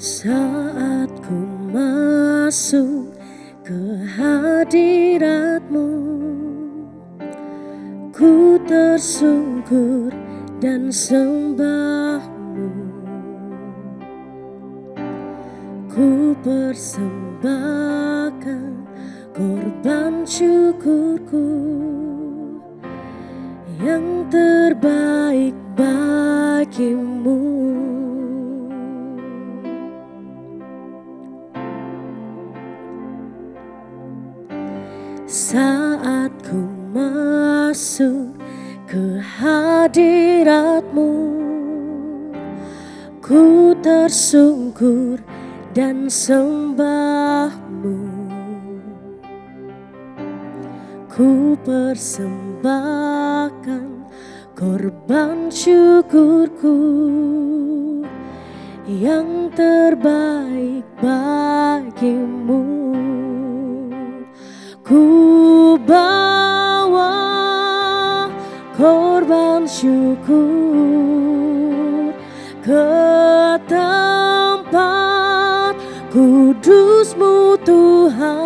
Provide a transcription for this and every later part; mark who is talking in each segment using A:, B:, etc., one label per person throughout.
A: Saat ku masuk ke hadirat-Mu, ku tersungkur dan sembah-Mu. Ku persembahkan korban syukurku yang terbaik bagimu. Saat ku masuk ke hadirat-Mu, ku tersungkur dan sembah-Mu. Ku persembahkan korban syukurku yang terbaik bagimu. Ku bawa korban syukur ke tempat kudus-Mu Tuhan.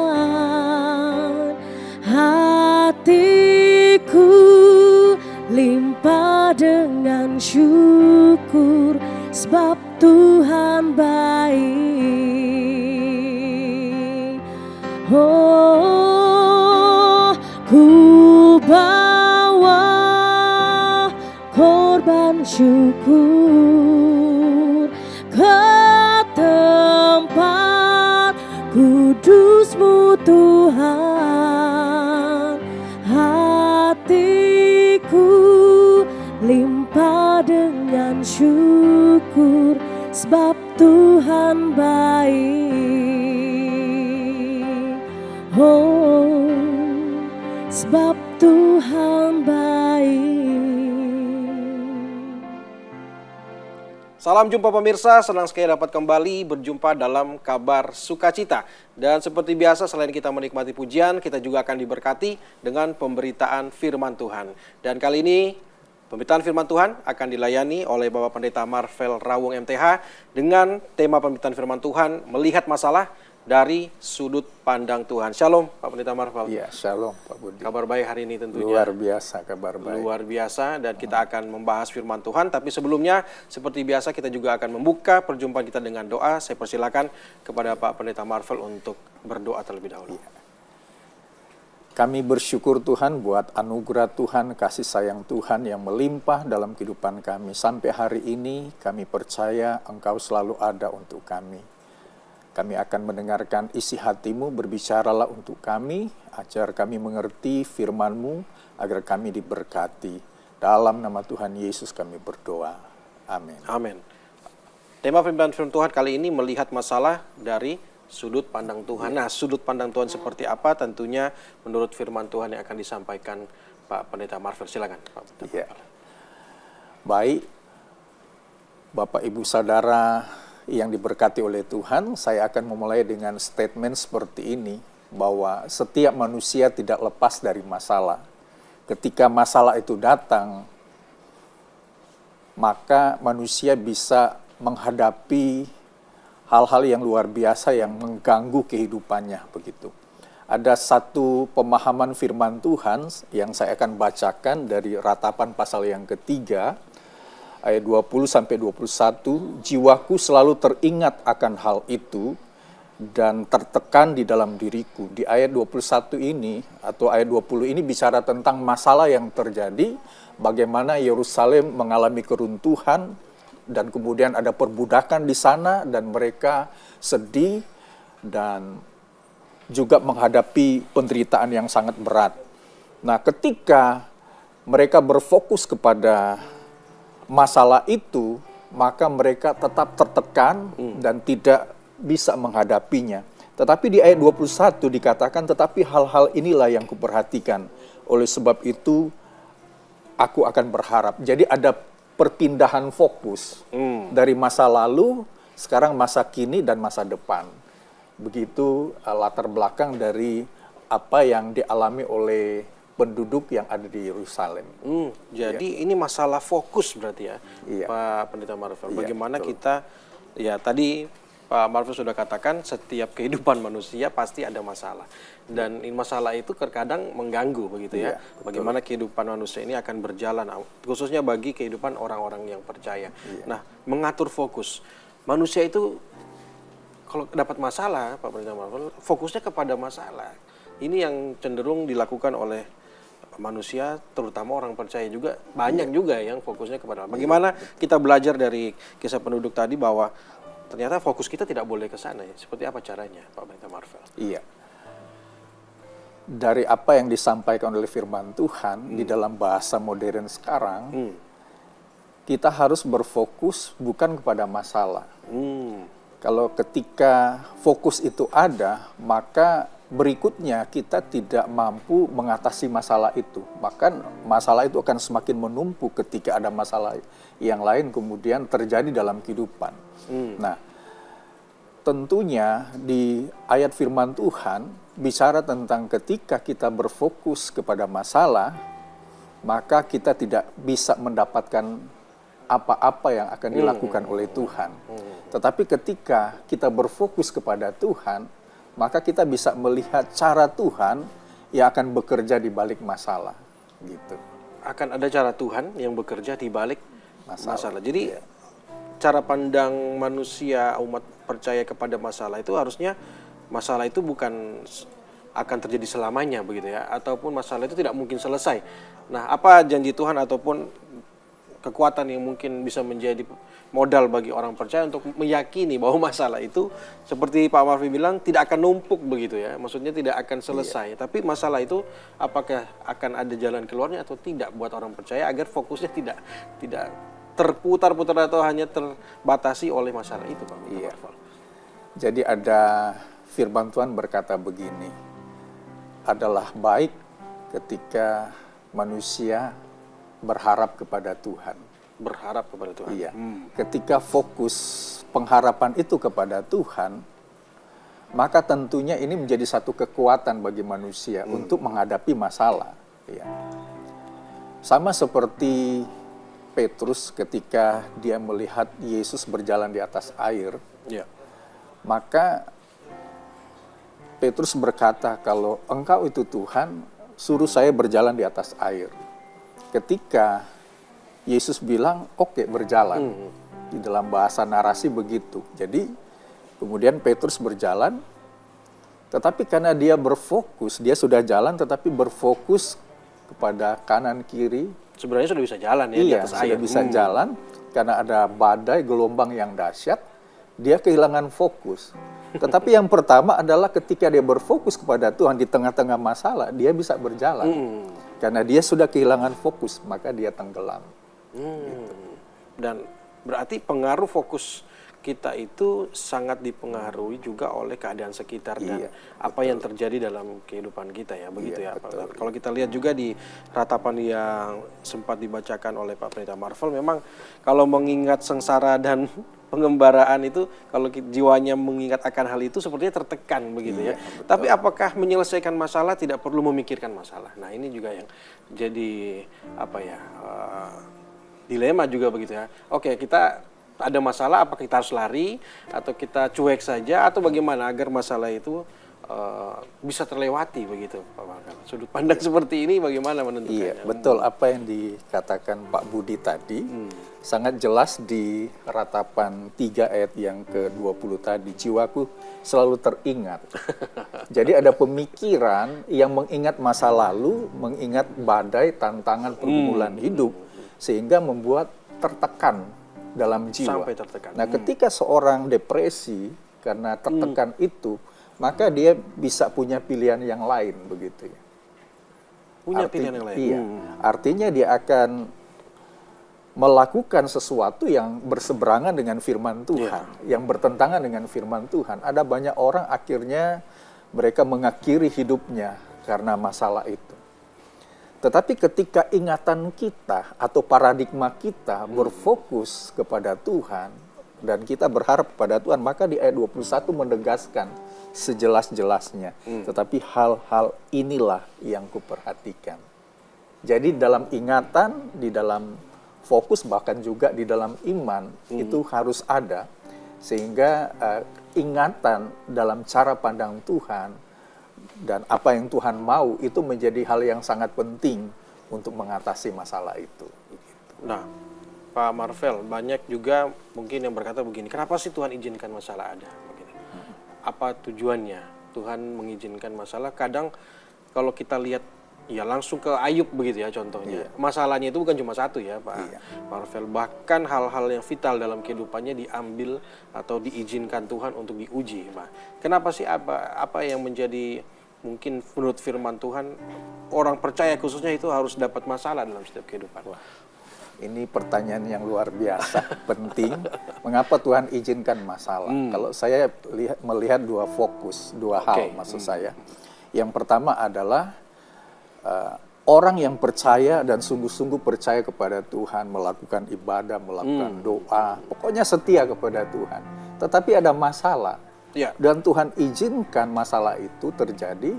A: Hatiku limpah dengan syukur sebab Tuhan baik. Oh, ku bawa korban syukur ke tempat kudus-Mu Tuhan. Hatiku limpah dengan syukur sebab Tuhan baik. Oh, sebab Tuhan baik.
B: Salam jumpa pemirsa, senang sekali dapat kembali berjumpa dalam Kabar Sukacita. Dan seperti biasa, selain kita menikmati pujian, kita juga akan diberkati dengan pemberitaan firman Tuhan. Dan kali ini, pemberitaan firman Tuhan akan dilayani oleh Bapak Pendeta Marvel Rawung MTH dengan tema pemberitaan firman Tuhan, melihat masalah dari sudut pandang Tuhan. Shalom Pak Pendeta Marvel.
C: Iya, shalom Pak Budi.
B: Kabar baik hari ini tentunya.
C: Luar biasa kabar baik.
B: Luar biasa, dan kita akan membahas firman Tuhan. Tapi sebelumnya, seperti biasa kita juga akan membuka perjumpaan kita dengan doa. Saya persilakan kepada Pak Pendeta Marvel untuk berdoa terlebih dahulu.
C: Iya. Kami bersyukur Tuhan buat anugerah Tuhan, kasih sayang Tuhan yang melimpah dalam kehidupan kami. Sampai hari ini kami percaya Engkau selalu ada untuk kami. Kami akan mendengarkan isi hati-Mu, berbicaralah untuk kami, agar kami mengerti firman-Mu, agar kami diberkati. Dalam nama Tuhan Yesus kami berdoa. Amin.
B: Amin. Tema pemberitaan firman Tuhan kali ini melihat masalah dari sudut pandang Tuhan. Nah, sudut pandang Tuhan seperti apa? Tentunya menurut firman Tuhan yang akan disampaikan Pak Pendeta Marvel. Silakan, Pak Pendeta.
C: Ya. Baik, Bapak Ibu Saudara yang diberkati oleh Tuhan, saya akan memulai dengan statement seperti ini, bahwa setiap manusia tidak lepas dari masalah. Ketika masalah itu datang, maka manusia bisa menghadapi hal-hal yang luar biasa yang mengganggu kehidupannya, begitu. Ada satu pemahaman firman Tuhan yang saya akan bacakan dari Ratapan pasal yang ketiga, ayat 20-21, jiwaku selalu teringat akan hal itu dan tertekan di dalam diriku. Di ayat 21 ini, atau ayat 20 ini bicara tentang masalah yang terjadi, bagaimana Yerusalem mengalami keruntuhan, dan kemudian ada perbudakan di sana, dan mereka sedih, dan juga menghadapi penderitaan yang sangat berat. Nah, ketika mereka berfokus kepada masalah itu, maka mereka tetap tertekan dan tidak bisa menghadapinya. Tetapi di ayat 21 dikatakan, tetapi hal-hal inilah yang kuperhatikan. Oleh sebab itu, aku akan berharap. Jadi ada perpindahan fokus dari masa lalu, sekarang masa kini dan masa depan. Begitu latar belakang dari apa yang dialami oleh penduduk yang ada di Yerusalem.
B: Jadi ini masalah fokus berarti ya, Pak Pendeta Marvel. Bagaimana kita, ya tadi Pak Marvel sudah katakan setiap kehidupan manusia pasti ada masalah. Dan masalah itu terkadang mengganggu begitu ya.
C: Iya, betul.
B: Bagaimana kehidupan manusia ini akan berjalan, khususnya bagi kehidupan orang-orang yang percaya. Nah, mengatur fokus. Manusia itu kalau dapat masalah, Pak Pendeta Marvel, fokusnya kepada masalah. Ini yang cenderung dilakukan oleh manusia, terutama orang percaya juga. Banyak juga yang fokusnya kepada bagaimana kita belajar dari kisah penduduk tadi bahwa ternyata fokus kita tidak boleh ke sana ya. Seperti apa caranya, Pak Pendeta Marvel?
C: Iya. Dari apa yang disampaikan oleh firman Tuhan di dalam bahasa modern sekarang, kita harus berfokus bukan kepada masalah. Kalau ketika fokus itu ada, maka berikutnya kita tidak mampu mengatasi masalah itu. Bahkan masalah itu akan semakin menumpuk ketika ada masalah yang lain kemudian terjadi dalam kehidupan. Nah, tentunya di ayat firman Tuhan bicara tentang ketika kita berfokus kepada masalah, maka kita tidak bisa mendapatkan apa-apa yang akan dilakukan oleh Tuhan. Tetapi ketika kita berfokus kepada Tuhan, maka kita bisa melihat cara Tuhan yang akan bekerja di balik masalah. Gitu.
B: Akan ada cara Tuhan yang bekerja di balik masalah. Jadi
C: Iya.
B: cara pandang manusia, umat percaya kepada masalah itu harusnya masalah itu bukan akan terjadi selamanya begitu ya, ataupun masalah itu tidak mungkin selesai. Nah, apa janji Tuhan ataupun kekuatan yang mungkin bisa menjadi modal bagi orang percaya untuk meyakini bahwa masalah itu seperti Pak Marvi bilang tidak akan numpuk begitu ya, maksudnya tidak akan selesai. Tapi masalah itu apakah akan ada jalan keluarnya atau tidak buat orang percaya agar fokusnya tidak terputar-putar atau hanya terbatasi oleh masalah itu, Pak.
C: Iya. Jadi ada firman Tuhan berkata begini, adalah baik ketika manusia berharap kepada Tuhan.
B: Berharap kepada Tuhan.
C: Iya. Ketika fokus pengharapan itu kepada Tuhan, maka tentunya ini menjadi satu kekuatan bagi manusia untuk menghadapi masalah. Iya. Sama seperti Petrus ketika dia melihat Yesus berjalan di atas air,
B: Ya.
C: maka Petrus berkata, kalau engkau itu Tuhan, suruh saya berjalan di atas air. Ketika Yesus bilang, oke, berjalan. Di dalam bahasa narasi begitu. Jadi kemudian Petrus berjalan, tetapi karena dia berfokus, dia sudah jalan tetapi berfokus kepada kanan kiri.
B: Sebenarnya sudah bisa jalan ya di
C: Iya,
B: atas
C: sudah
B: air.
C: bisa jalan. Karena ada badai, gelombang yang dahsyat, dia kehilangan fokus. Tetapi yang pertama adalah ketika dia berfokus kepada Tuhan di tengah-tengah masalah, dia bisa berjalan. Karena dia sudah kehilangan fokus, maka dia tenggelam.
B: Dan berarti pengaruh fokus kita itu sangat dipengaruhi juga oleh keadaan sekitar dan
C: Iya,
B: apa yang terjadi dalam kehidupan kita ya, begitu
C: Iya,
B: ya Pak.
C: betul.
B: Kalau kita lihat juga di ratapan yang sempat dibacakan oleh Pak Pendeta Marvel, memang kalau mengingat sengsara dan pengembaraan itu, kalau jiwanya mengingat akan hal itu sepertinya tertekan begitu ya.
C: Iya,
B: Tapi apakah menyelesaikan masalah tidak perlu memikirkan masalah? Nah, ini juga yang jadi apa ya, dilema juga begitu ya. Oke, kita ada masalah, apa kita harus lari atau kita cuek saja atau bagaimana agar masalah itu bisa terlewati begitu, Pak Marvel. Sudut pandang seperti ini bagaimana menentukannya?
C: Iya, betul apa yang dikatakan Pak Budi tadi, sangat jelas di ratapan 3 ayat yang ke-20 tadi, jiwaku selalu teringat. Jadi ada pemikiran yang mengingat masa lalu, mengingat badai, tantangan, pergumulan hidup, sehingga membuat tertekan dalam jiwa.
B: Sampai tertekan.
C: Nah, ketika seorang depresi karena tertekan itu, maka dia bisa punya pilihan yang lain begitu ya.
B: Punya pilihan yang lain.
C: Iya. Artinya dia akan melakukan sesuatu yang berseberangan dengan firman Tuhan, yang bertentangan dengan firman Tuhan. Ada banyak orang akhirnya mereka mengakhiri hidupnya karena masalah itu. Tetapi ketika ingatan kita atau paradigma kita berfokus kepada Tuhan dan kita berharap kepada Tuhan, maka di ayat 21 menegaskan sejelas-jelasnya. Tetapi hal-hal inilah yang kuperhatikan. Jadi dalam ingatan, di dalam fokus, bahkan juga di dalam iman, itu harus ada. Sehingga ingatan dalam cara pandang Tuhan dan apa yang Tuhan mau itu menjadi hal yang sangat penting untuk mengatasi masalah itu.
B: Nah, Pak Marvel, banyak juga mungkin yang berkata begini, kenapa sih Tuhan izinkan masalah ada? Begini. Apa tujuannya Tuhan mengizinkan masalah? Kadang kalau kita lihat, ya langsung ke Ayub begitu ya contohnya. Masalahnya itu bukan cuma satu ya Pak Marvel. Bahkan hal-hal yang vital dalam kehidupannya diambil atau diizinkan Tuhan untuk diuji Pak. Kenapa sih, apa yang menjadi mungkin menurut firman Tuhan orang percaya khususnya itu harus dapat masalah dalam setiap kehidupan?
C: Ini pertanyaan yang luar biasa, penting. Mengapa Tuhan izinkan masalah? Kalau saya melihat dua fokus, dua hal maksud saya. Yang pertama adalah orang yang percaya dan sungguh-sungguh percaya kepada Tuhan, melakukan ibadah, melakukan doa, pokoknya setia kepada Tuhan. Tetapi ada masalah. Dan Tuhan izinkan masalah itu terjadi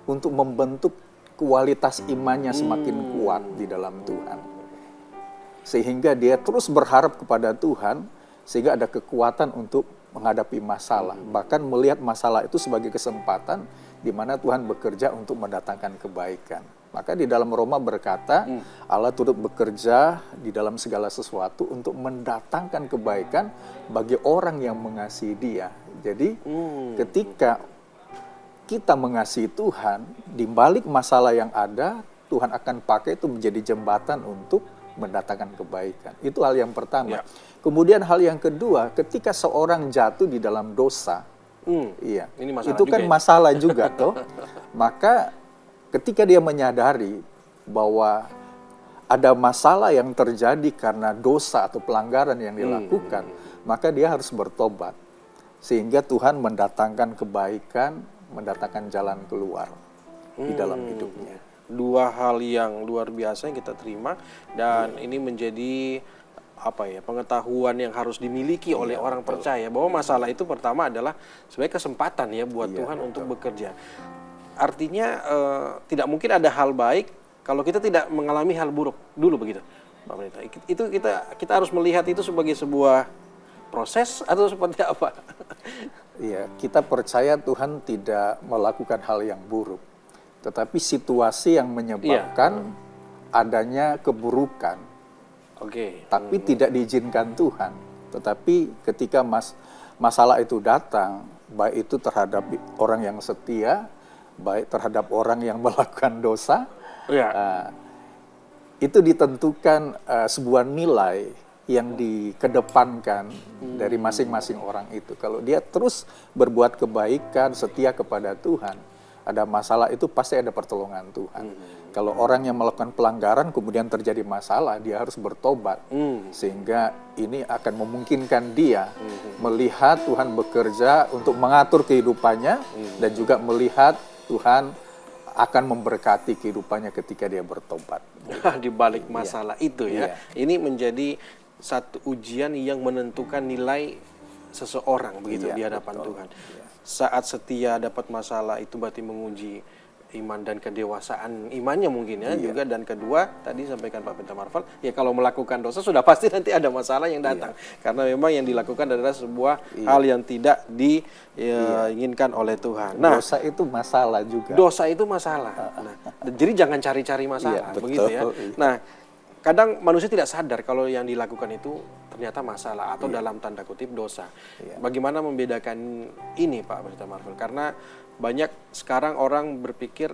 C: untuk membentuk kualitas imannya semakin kuat di dalam Tuhan. Sehingga dia terus berharap kepada Tuhan, sehingga ada kekuatan untuk menghadapi masalah. Bahkan melihat masalah itu sebagai kesempatan di mana Tuhan bekerja untuk mendatangkan kebaikan. Maka di dalam Roma berkata, Allah turut bekerja di dalam segala sesuatu untuk mendatangkan kebaikan bagi orang yang mengasihi Dia. Jadi ketika kita mengasihi Tuhan, di balik masalah yang ada, Tuhan akan pakai itu menjadi jembatan untuk mendatangkan kebaikan. Itu hal yang pertama. Kemudian hal yang kedua, ketika seorang jatuh di dalam dosa,
B: ini masalah
C: itu kan
B: juga
C: masalah juga toh. Maka ketika dia menyadari bahwa ada masalah yang terjadi karena dosa atau pelanggaran yang dilakukan, maka dia harus bertobat. Sehingga Tuhan mendatangkan kebaikan, mendatangkan jalan keluar di dalam hidupnya.
B: Dua hal yang luar biasa yang kita terima, dan ini menjadi pengetahuan yang harus dimiliki oleh orang percaya, bahwa masalah itu pertama adalah sebagai kesempatan ya buat Tuhan untuk bekerja. Artinya tidak mungkin ada hal baik kalau kita tidak mengalami hal buruk dulu, begitu Pak Pendeta. Itu kita harus melihat itu sebagai sebuah proses atau seperti apa?
C: Iya, kita percaya Tuhan tidak melakukan hal yang buruk, tetapi situasi yang menyebabkan adanya keburukan. Tapi tidak diizinkan Tuhan. Tetapi ketika masalah itu datang, baik itu terhadap orang yang setia, baik terhadap orang yang melakukan dosa, itu ditentukan sebuah nilai yang dikedepankan dari masing-masing orang itu. Kalau dia terus berbuat kebaikan, setia kepada Tuhan, ada masalah itu pasti ada pertolongan Tuhan. Kalau orang yang melakukan pelanggaran kemudian terjadi masalah, dia harus bertobat. Sehingga ini akan memungkinkan dia melihat Tuhan bekerja untuk mengatur kehidupannya, dan juga melihat Tuhan akan memberkati kehidupannya ketika dia bertobat.
B: Di balik masalah itu ya. Ini menjadi satu ujian yang menentukan nilai seseorang begitu di hadapan Tuhan. Saat setia dapat masalah itu berarti menguji iman dan kedewasaan imannya mungkin ya juga. Dan kedua tadi sampaikan Pak Pendeta Marvel, ya kalau melakukan dosa sudah pasti nanti ada masalah yang datang, karena memang yang dilakukan adalah sebuah hal yang tidak diinginkan oleh Tuhan. Nah,
C: dosa itu masalah juga.
B: Dosa itu masalah. Nah, jadi jangan cari-cari masalah, begitu ya. Nah, kadang manusia tidak sadar kalau yang dilakukan itu ternyata masalah atau dalam tanda kutip dosa. Bagaimana membedakan ini Pak Pendeta Marvel? Karena banyak sekarang orang berpikir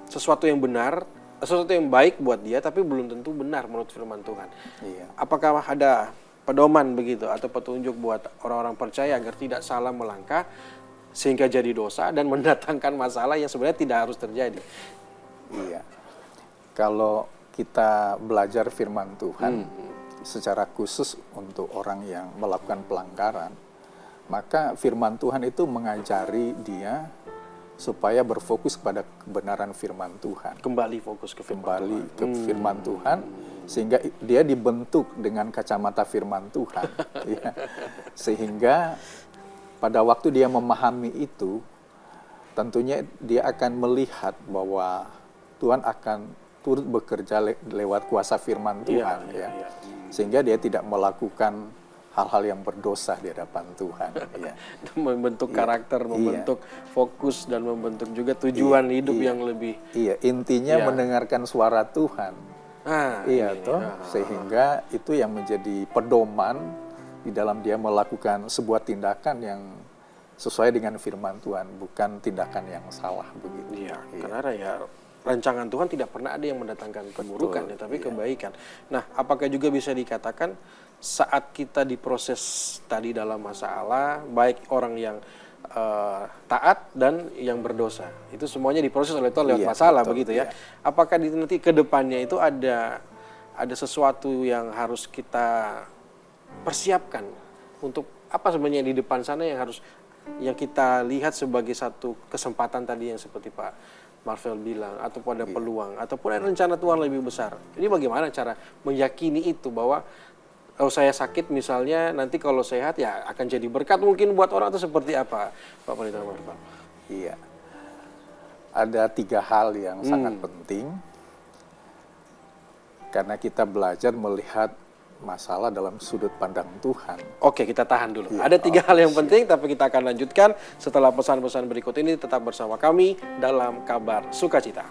B: sesuatu yang benar, sesuatu yang baik buat dia, tapi belum tentu benar menurut firman Tuhan. Apakah ada pedoman begitu atau petunjuk buat orang-orang percaya agar tidak salah melangkah sehingga jadi dosa dan mendatangkan masalah yang sebenarnya tidak harus terjadi?
C: Kalau kita belajar firman Tuhan secara khusus untuk orang yang melakukan pelanggaran, maka firman Tuhan itu mengajari dia supaya berfokus pada kebenaran firman Tuhan.
B: Kembali fokus ke
C: firman Tuhan, sehingga dia dibentuk dengan kacamata firman Tuhan. Sehingga pada waktu dia memahami itu, tentunya dia akan melihat bahwa Tuhan akan turut bekerja lewat kuasa firman Tuhan. Sehingga dia tidak melakukan hal-hal yang berdosa di hadapan Tuhan. Ya.
B: Membentuk karakter,
C: Iya.
B: membentuk fokus, dan membentuk juga tujuan hidup yang lebih.
C: Iya, intinya
B: Iya.
C: mendengarkan suara Tuhan. Iya
B: ini.
C: toh, sehingga itu yang menjadi pedoman di dalam dia melakukan sebuah tindakan yang sesuai dengan firman Tuhan, bukan tindakan yang salah begitu.
B: Iya, karena ya rancangan Tuhan tidak pernah ada yang mendatangkan keburukan, ya, tapi kebaikan. Nah, apakah juga bisa dikatakan saat kita diproses tadi dalam masalah, baik orang yang taat dan yang berdosa, itu semuanya diproses oleh Tuhan lewat masalah, betul, begitu ya? Apakah nanti ke depannya itu ada sesuatu yang harus kita persiapkan untuk apa sebenarnya di depan sana yang kita lihat sebagai satu kesempatan tadi yang seperti Pak Marvel bilang, atau pada peluang, ataupun ada rencana Tuhan lebih besar. Ini bagaimana cara meyakini itu bahwa kalau saya sakit misalnya, nanti kalau sehat ya akan jadi berkat mungkin buat orang, atau seperti apa Pak Pendeta Marvel?
C: Iya, ada 3 hal yang sangat penting karena kita belajar melihat masalah dalam sudut pandang Tuhan.
B: Oke, kita tahan dulu. Ada 3 hal yang penting, tapi kita akan lanjutkan setelah pesan-pesan berikut ini. Tetap bersama kami dalam Kabar Sukacita.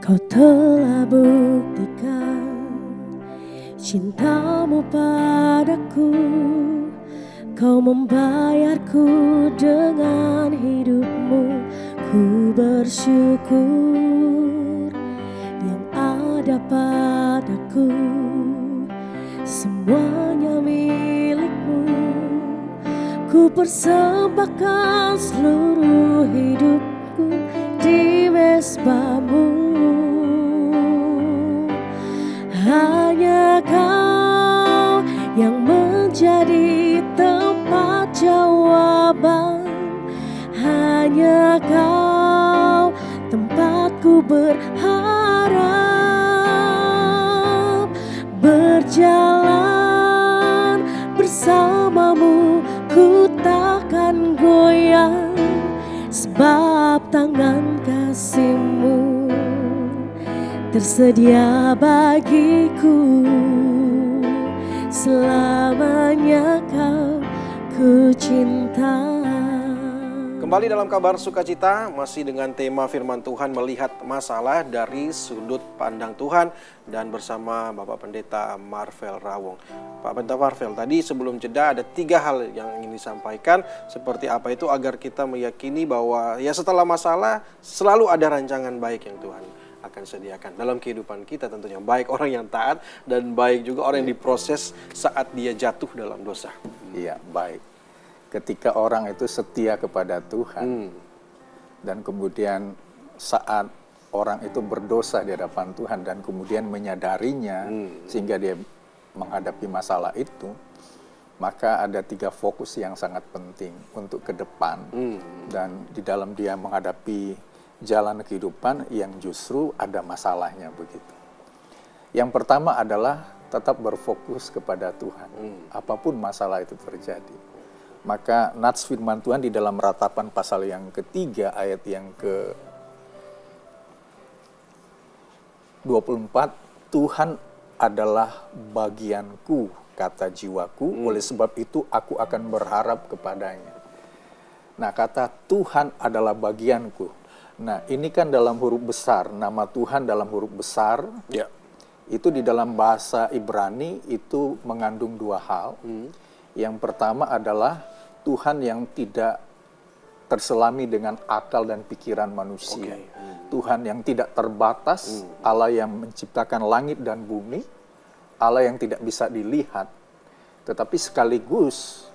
A: Kau telah buktikan cintamu padaku. Kau membayarku dengan hidupmu. Ku bersyukur yang ada padaku, semuanya milikmu. Ku persembahkan seluruh hidupku di mezbamu. Hanya Kau yang menjadi tempat jawaban. Hanya Kau tempatku berharap. Berjalan bersamamu ku takkan goyang, sebab tangan kasih-Mu tersedia bagiku. Selamanya Kau ku cinta.
B: Kembali dalam Kabar Sukacita, masih dengan tema firman Tuhan, melihat masalah dari sudut pandang Tuhan, dan bersama Bapak Pendeta Marvel Rawong. Pak Pendeta Marvel, tadi sebelum jeda ada 3 hal yang ingin disampaikan. Seperti apa itu agar kita meyakini bahwa ya setelah masalah selalu ada rancangan baik yang Tuhan akan sediakan dalam kehidupan kita, tentunya baik orang yang taat dan baik juga orang yang diproses saat dia jatuh dalam dosa.
C: Iya, baik. Ketika orang itu setia kepada Tuhan, dan kemudian saat orang itu berdosa di hadapan Tuhan dan kemudian menyadarinya sehingga dia menghadapi masalah itu, maka ada 3 fokus yang sangat penting untuk ke depan. Dan di dalam dia menghadapi jalan kehidupan yang justru ada masalahnya begitu. Yang pertama adalah tetap berfokus kepada Tuhan, apapun masalah itu terjadi. Maka nats firman Tuhan di dalam Ratapan pasal yang ketiga ayat yang ke-24, Tuhan adalah bagianku, kata jiwaku, oleh sebab itu aku akan berharap kepadanya. Nah, kata Tuhan adalah bagianku. Nah, ini kan dalam huruf besar, nama Tuhan dalam huruf besar.
B: Ya.
C: Itu di dalam bahasa Ibrani itu mengandung 2 hal. Yang pertama adalah Tuhan yang tidak terselami dengan akal dan pikiran manusia. Tuhan yang tidak terbatas, Allah yang menciptakan langit dan bumi, Allah yang tidak bisa dilihat, tetapi sekaligus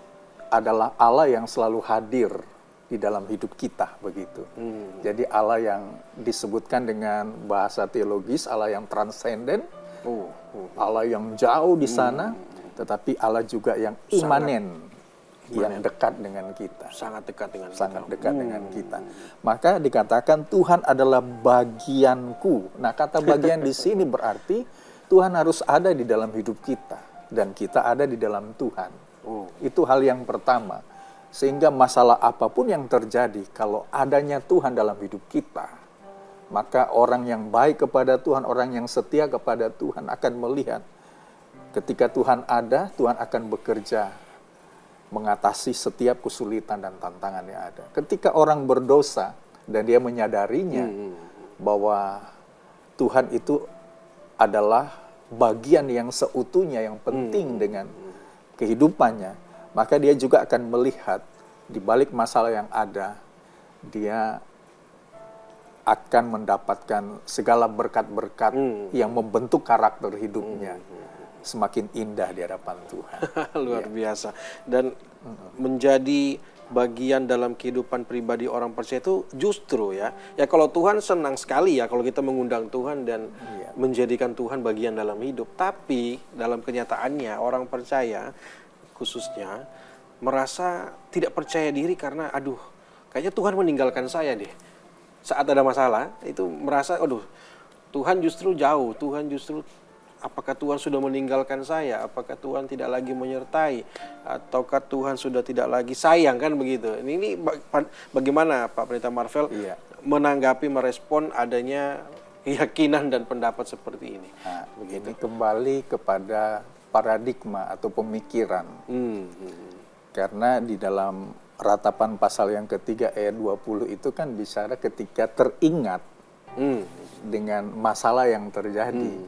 C: adalah Allah yang selalu hadir di dalam hidup kita, begitu. Jadi Allah yang disebutkan dengan bahasa teologis, Allah yang transenden, Allah yang jauh di sana, tetapi Allah juga yang imanen, yang dekat dengan kita.
B: Sangat dekat dengan
C: Sangat
B: kita.
C: dekat dengan kita. Maka dikatakan Tuhan adalah bagianku. Nah, kata bagian di sini berarti Tuhan harus ada di dalam hidup kita dan kita ada di dalam Tuhan. Itu hal yang pertama. Sehingga masalah apapun yang terjadi, kalau adanya Tuhan dalam hidup kita, maka orang yang baik kepada Tuhan, orang yang setia kepada Tuhan akan melihat ketika Tuhan ada, Tuhan akan bekerja mengatasi setiap kesulitan dan tantangan yang ada. Ketika orang berdosa dan dia menyadarinya bahwa Tuhan itu adalah bagian yang seutuhnya, yang penting dengan kehidupannya, maka dia juga akan melihat di balik masalah yang ada, dia akan mendapatkan segala berkat-berkat yang membentuk karakter hidupnya semakin indah di hadapan Tuhan.
B: Luar biasa. Dan menjadi bagian dalam kehidupan pribadi orang percaya itu justru ya kalau Tuhan senang sekali ya kalau kita mengundang Tuhan dan menjadikan Tuhan bagian dalam hidup. Tapi dalam kenyataannya orang percaya khususnya merasa tidak percaya diri karena kayaknya Tuhan meninggalkan saya deh. Saat ada masalah itu merasa Tuhan justru jauh, Tuhan justru apakah Tuhan sudah meninggalkan saya? Apakah Tuhan tidak lagi menyertai? Ataukah Tuhan sudah tidak lagi sayang, kan begitu? Ini bagaimana Pak Pendeta Marvel menanggapi, merespon adanya keyakinan dan pendapat seperti ini?
C: Nah, ini kembali kepada paradigma atau pemikiran. Karena di dalam ratapan pasal yang ketiga ayat 20 itu kan bicara ketika teringat dengan masalah yang terjadi.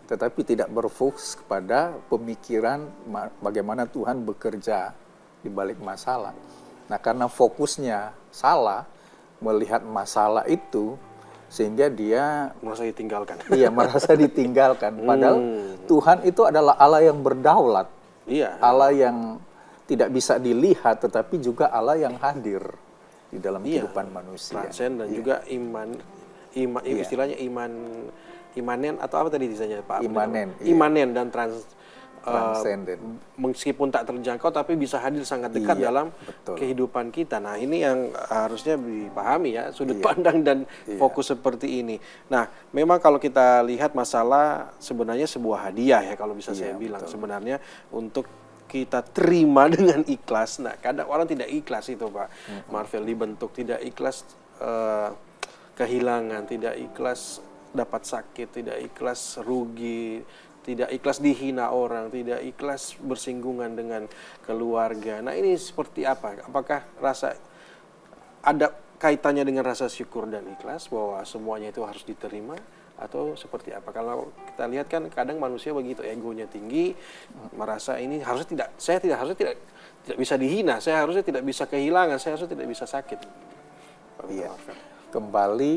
C: Tetapi tidak berfokus kepada pemikiran bagaimana Tuhan bekerja di balik masalah. Nah, karena fokusnya salah melihat masalah itu, sehingga dia
B: merasa ditinggalkan.
C: Iya, merasa ditinggalkan. Padahal Tuhan itu adalah Allah yang berdaulat. Allah yang tidak bisa dilihat, tetapi juga Allah yang hadir di dalam kehidupan manusia.
B: Transenden dan juga istilahnya imanen atau apa tadi disanya Pak? Imanen dan transenden. Meskipun tak terjangkau tapi bisa hadir sangat dekat dalam kehidupan kita. Nah, ini yang harusnya dipahami ya, sudut pandang dan fokus seperti ini. Nah, memang kalau kita lihat masalah sebenarnya sebuah hadiah ya kalau bisa saya bilang sebenarnya untuk kita terima dengan ikhlas. Nah, kadang orang tidak ikhlas itu Pak Marvel, dibentuk tidak ikhlas kehilangan, tidak ikhlas dapat sakit, tidak ikhlas rugi, tidak ikhlas dihina orang, tidak ikhlas bersinggungan dengan keluarga. Nah, ini seperti apa? Apakah ada kaitannya dengan rasa syukur dan ikhlas bahwa semuanya itu harus diterima atau seperti apa? Kalau kita lihat kan kadang manusia begitu, egonya tinggi, merasa ini saya harusnya tidak bisa dihina, saya harusnya tidak bisa kehilangan, saya harusnya tidak bisa sakit.
C: Kembali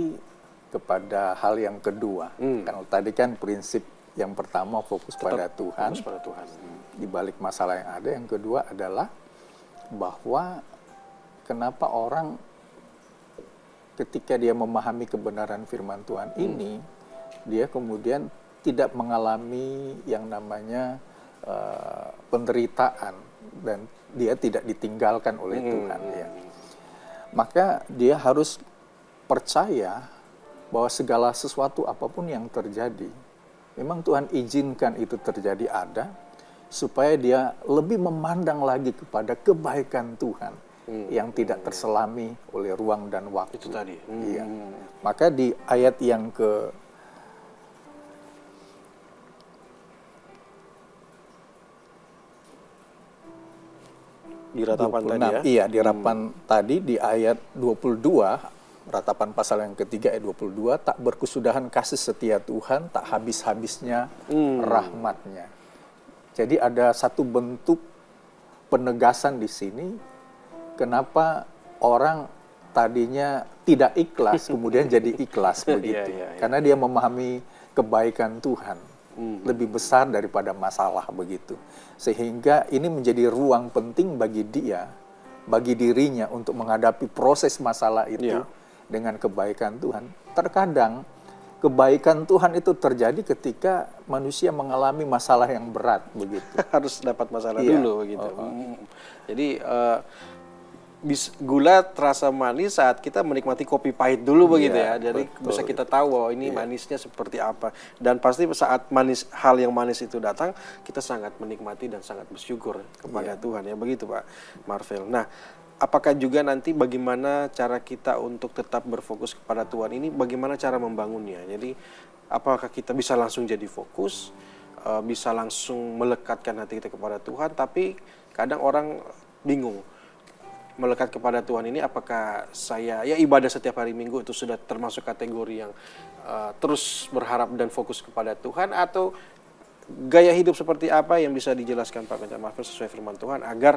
C: kepada hal yang kedua. Kalau tadi kan prinsip yang pertama fokus pada Tuhan. Di balik masalah yang ada, yang kedua adalah bahwa kenapa orang ketika dia memahami kebenaran firman Tuhan ini, dia kemudian tidak mengalami yang namanya penderitaan dan dia tidak ditinggalkan oleh Tuhan. Maka dia harus percaya bahwa segala sesuatu apapun yang terjadi, memang Tuhan izinkan itu terjadi supaya dia lebih memandang lagi kepada kebaikan Tuhan yang tidak terselami oleh ruang dan waktu.
B: Itu tadi.
C: Maka di ayat yang
B: di ratapan
C: 26,
B: tadi ya?
C: Iya, di ratapan tadi di ayat 22, ratapan pasal yang ketiga ayat 22, tak berkesudahan kasih setia Tuhan, tak habis-habisnya rahmatnya. Jadi ada satu bentuk penegasan di sini, kenapa orang tadinya tidak ikhlas, kemudian jadi ikhlas begitu. Karena dia memahami kebaikan Tuhan lebih besar daripada masalah begitu. Sehingga ini menjadi ruang penting bagi dia, bagi dirinya untuk menghadapi proses masalah itu dengan kebaikan Tuhan. Terkadang kebaikan Tuhan itu terjadi ketika manusia mengalami masalah yang berat begitu.
B: Harus dapat masalah
C: Iya.
B: dulu begitu. Jadi gula terasa manis saat kita menikmati kopi pahit dulu begitu ya. Jadi
C: betul.
B: bisa kita tahu bahwa ini manisnya seperti apa. Dan pasti saat hal yang manis itu datang, kita sangat menikmati dan sangat bersyukur kepada Tuhan ya. Begitu Pak Marvel. Nah, apakah juga nanti bagaimana cara kita untuk tetap berfokus kepada Tuhan ini, bagaimana cara membangunnya? Jadi apakah kita bisa langsung jadi fokus, bisa langsung melekatkan hati kita kepada Tuhan, tapi kadang orang bingung. Melekat kepada Tuhan ini apakah saya ya ibadah setiap hari Minggu itu sudah termasuk kategori yang terus berharap dan fokus kepada Tuhan, atau gaya hidup seperti apa yang bisa dijelaskan Pak Pendeta Marvel sesuai firman Tuhan agar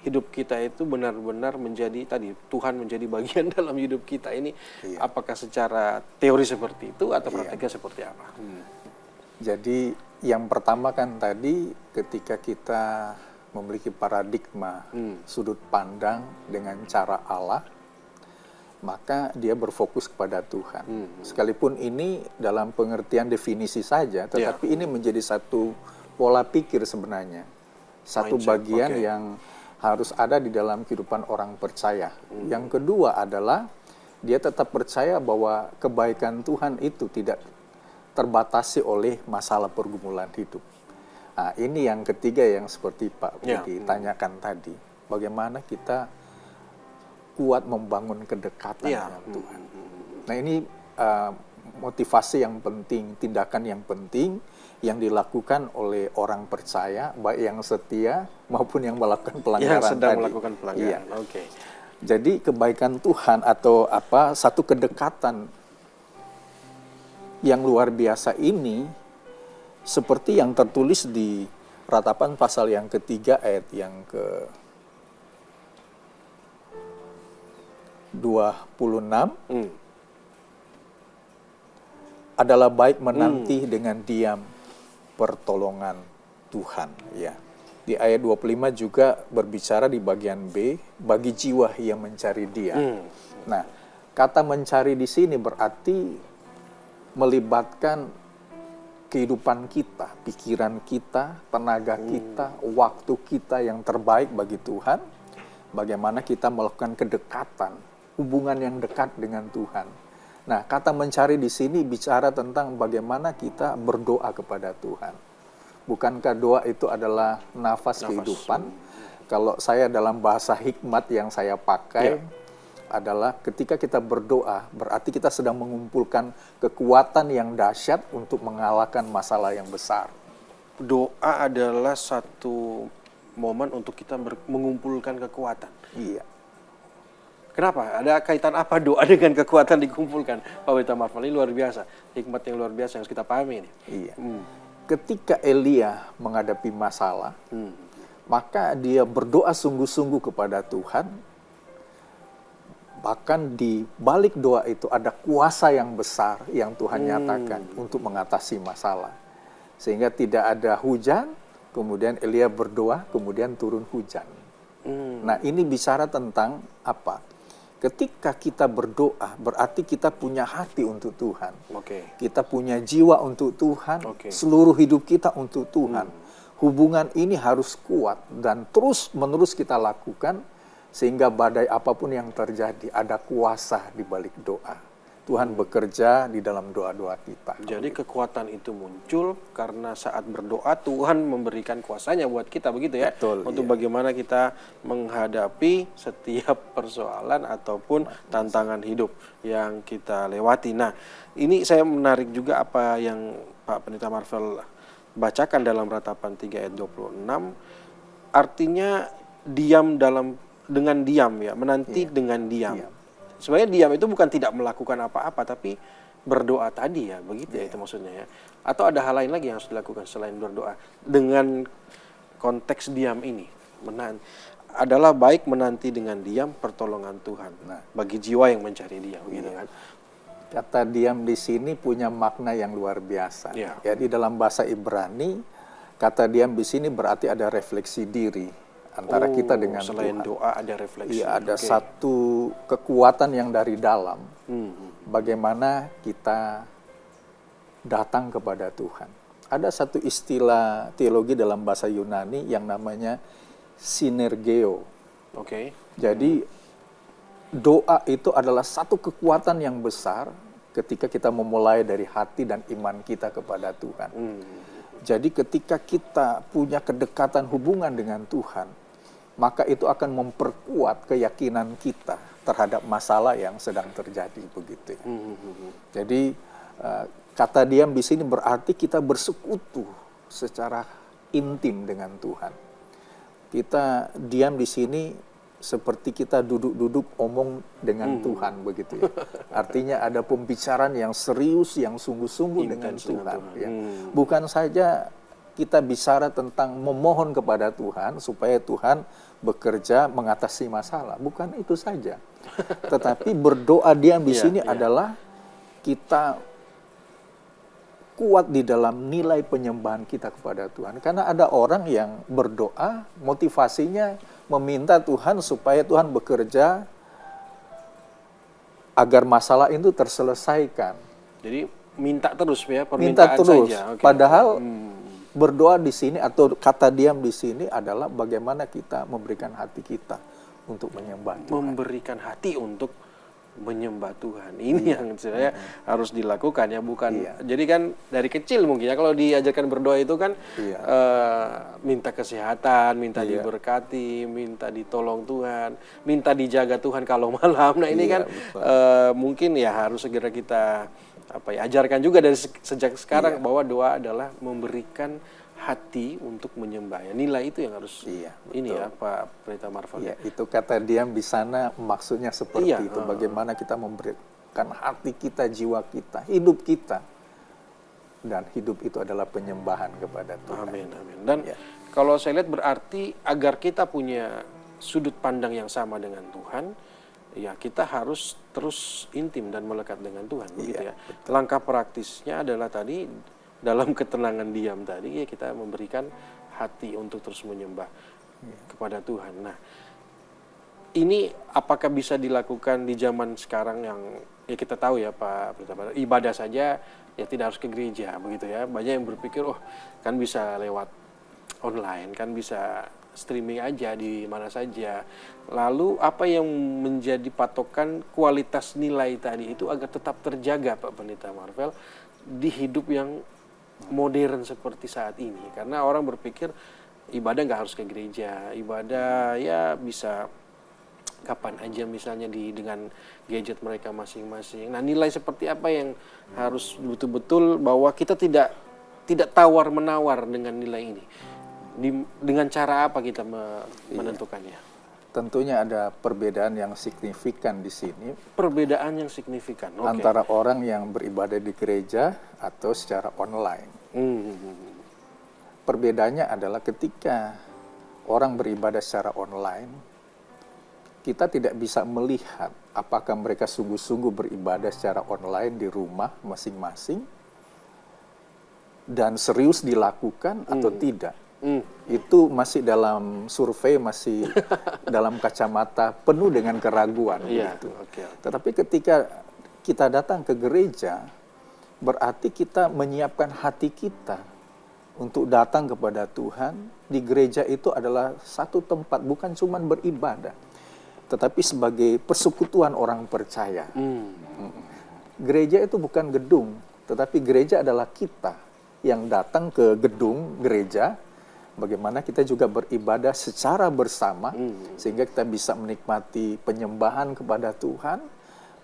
B: hidup kita itu benar-benar menjadi tadi Tuhan menjadi bagian dalam hidup kita ini. Apakah secara teori seperti itu atau praktiknya seperti apa?
C: Jadi yang pertama kan tadi ketika kita memiliki paradigma sudut pandang dengan cara Allah, maka dia berfokus kepada Tuhan. Sekalipun ini dalam pengertian definisi saja, tetapi ini menjadi satu pola pikir sebenarnya. Satu
B: Mindset,
C: bagian yang harus ada di dalam kehidupan orang percaya. Yang kedua adalah dia tetap percaya bahwa kebaikan Tuhan itu tidak terbatasi oleh masalah pergumulan hidup. Nah, ini yang ketiga yang seperti Pak Budi tanyakan tadi. Bagaimana kita kuat membangun kedekatan dengan Tuhan. Nah, ini motivasi yang penting, tindakan yang penting yang dilakukan oleh orang percaya, baik yang setia maupun yang melakukan pelanggaran
B: Yang sedang
C: tadi.
B: melakukan pelanggaran. Oke.
C: Jadi kebaikan Tuhan atau satu kedekatan yang luar biasa ini seperti yang tertulis di Ratapan pasal yang ketiga ayat yang ke 26 adalah baik menanti dengan diam pertolongan Tuhan ya. Di ayat 25 juga berbicara di bagian B, bagi jiwa yang mencari Dia. Nah, kata mencari di sini berarti melibatkan kehidupan kita, pikiran kita, tenaga kita, waktu kita yang terbaik bagi Tuhan. Bagaimana kita melakukan kedekatan, hubungan yang dekat dengan Tuhan. Nah, kata mencari di sini bicara tentang bagaimana kita berdoa kepada Tuhan. Bukankah doa itu adalah nafas kehidupan? Kalau saya dalam bahasa hikmat yang saya pakai adalah ketika kita berdoa, berarti kita sedang mengumpulkan kekuatan yang dahsyat untuk mengalahkan masalah yang besar.
B: Doa adalah satu momen untuk kita mengumpulkan kekuatan.
C: Iya.
B: Kenapa? Ada kaitan apa doa dengan kekuatan dikumpulkan? Pak Pendeta Marvel, ini luar biasa. Hikmat yang luar biasa yang harus kita pahami ini.
C: Iya. Ketika Elia menghadapi masalah, maka dia berdoa sungguh-sungguh kepada Tuhan. Bahkan di balik doa itu ada kuasa yang besar yang Tuhan nyatakan untuk mengatasi masalah. Sehingga tidak ada hujan, kemudian Elia berdoa, kemudian turun hujan. Nah, ini bicara tentang apa? Ketika kita berdoa, berarti kita punya hati untuk Tuhan. Kita punya jiwa untuk Tuhan, seluruh hidup kita untuk Tuhan. Hubungan ini harus kuat dan terus-menerus kita lakukan, sehingga badai apapun yang terjadi, ada kuasa di balik doa. Tuhan bekerja di dalam doa-doa kita.
B: Jadi kekuatan itu muncul karena saat berdoa Tuhan memberikan kuasanya buat kita, begitu ya?
C: Betul,
B: untuk bagaimana kita menghadapi setiap persoalan ataupun tantangan hidup yang kita lewati. Nah, ini saya menarik juga apa yang Pak Pendeta Marvel bacakan dalam Ratapan 3 ayat 26. Artinya dengan diam ya, menanti dengan diam. Sebenarnya diam itu bukan tidak melakukan apa-apa, tapi berdoa tadi ya, begitu ya itu maksudnya ya. Atau ada hal lain lagi yang harus dilakukan selain berdoa. Dengan konteks diam ini, adalah baik menanti dengan diam pertolongan Tuhan. Bagi jiwa yang mencari Dia, begitu kan.
C: Kata diam di sini punya makna yang luar biasa. Ya, di dalam bahasa Ibrani, kata diam di sini berarti ada refleksi diri antara kita dengan
B: selain
C: Tuhan.
B: Doa ada refleksi.
C: Iya, ada satu kekuatan yang dari dalam. Bagaimana kita datang kepada Tuhan. Ada satu istilah teologi dalam bahasa Yunani yang namanya sinergeo.
B: Oke.
C: Jadi doa itu adalah satu kekuatan yang besar ketika kita memulai dari hati dan iman kita kepada Tuhan. Jadi ketika kita punya kedekatan hubungan dengan Tuhan, maka itu akan memperkuat keyakinan kita terhadap masalah yang sedang terjadi, begitu ya. Jadi kata diam di sini berarti kita bersekutu secara intim dengan Tuhan. Kita diam di sini seperti kita duduk-duduk omong dengan Tuhan, begitu ya. Artinya ada pembicaraan yang serius, yang sungguh-sungguh dengan Tuhan. Ya. Bukan saja kita bicara tentang memohon kepada Tuhan supaya Tuhan bekerja mengatasi masalah. Bukan itu saja. Tetapi berdoa diam di sini adalah kita kuat di dalam nilai penyembahan kita kepada Tuhan. Karena ada orang yang berdoa, motivasinya meminta Tuhan supaya Tuhan bekerja agar masalah itu terselesaikan.
B: Jadi minta terus ya, permintaan
C: Minta terus.
B: saja. Okay.
C: Padahal berdoa di sini atau kata diam di sini adalah bagaimana kita memberikan hati kita untuk menyembah Tuhan.
B: Memberikan hati untuk menyembah Tuhan. Ini yang sebenarnya harus dilakukan ya, bukan. Jadi kan dari kecil mungkin ya kalau diajarkan berdoa itu kan minta kesehatan, minta diberkati, minta ditolong Tuhan, minta dijaga Tuhan kalau malam. Nah ini kan mungkin ya harus segera kita ajarkan juga dari sejak sekarang bahwa doa adalah memberikan hati untuk menyembah. Ya, nilai itu yang harus ini ya Pak Pendeta Marvel.
C: Iya, itu kata diam di sana maksudnya seperti itu. Bagaimana kita memberikan hati kita, jiwa kita, hidup kita. Dan hidup itu adalah penyembahan kepada Tuhan.
B: Amin, amin. Dan kalau saya lihat berarti agar kita punya sudut pandang yang sama dengan Tuhan, ya kita harus terus intim dan melekat dengan Tuhan, begitu ya. Betul. Langkah praktisnya adalah tadi dalam ketenangan diam tadi ya kita memberikan hati untuk terus menyembah kepada Tuhan. Nah, ini apakah bisa dilakukan di zaman sekarang yang ya kita tahu ya Pak, ibadah saja ya tidak harus ke gereja begitu ya. Banyak yang berpikir kan bisa lewat online, kan bisa streaming aja di mana saja. Lalu apa yang menjadi patokan kualitas nilai tadi itu agar tetap terjaga Pak Pendeta Marvel di hidup yang modern seperti saat ini? Karena orang berpikir ibadah nggak harus ke gereja, ibadah ya bisa kapan aja misalnya dengan gadget mereka masing-masing. Nah, nilai seperti apa yang harus betul-betul bahwa kita tidak tawar-menawar dengan nilai ini? Dengan cara apa kita menentukannya?
C: Tentunya ada perbedaan yang signifikan di sini.
B: Perbedaan yang signifikan.
C: Antara orang yang beribadah di gereja atau secara online. Perbedaannya adalah ketika orang beribadah secara online, kita tidak bisa melihat apakah mereka sungguh-sungguh beribadah secara online di rumah masing-masing dan serius dilakukan atau tidak. Itu masih dalam survei, masih dalam kacamata penuh dengan keraguan. Gitu. Tetapi ketika kita datang ke gereja, berarti kita menyiapkan hati kita untuk datang kepada Tuhan. Di gereja itu adalah satu tempat, bukan cuma beribadah, tetapi sebagai persekutuan orang percaya. Gereja itu bukan gedung, tetapi gereja adalah kita yang datang ke gedung gereja. Bagaimana kita juga beribadah secara bersama, sehingga kita bisa menikmati penyembahan kepada Tuhan,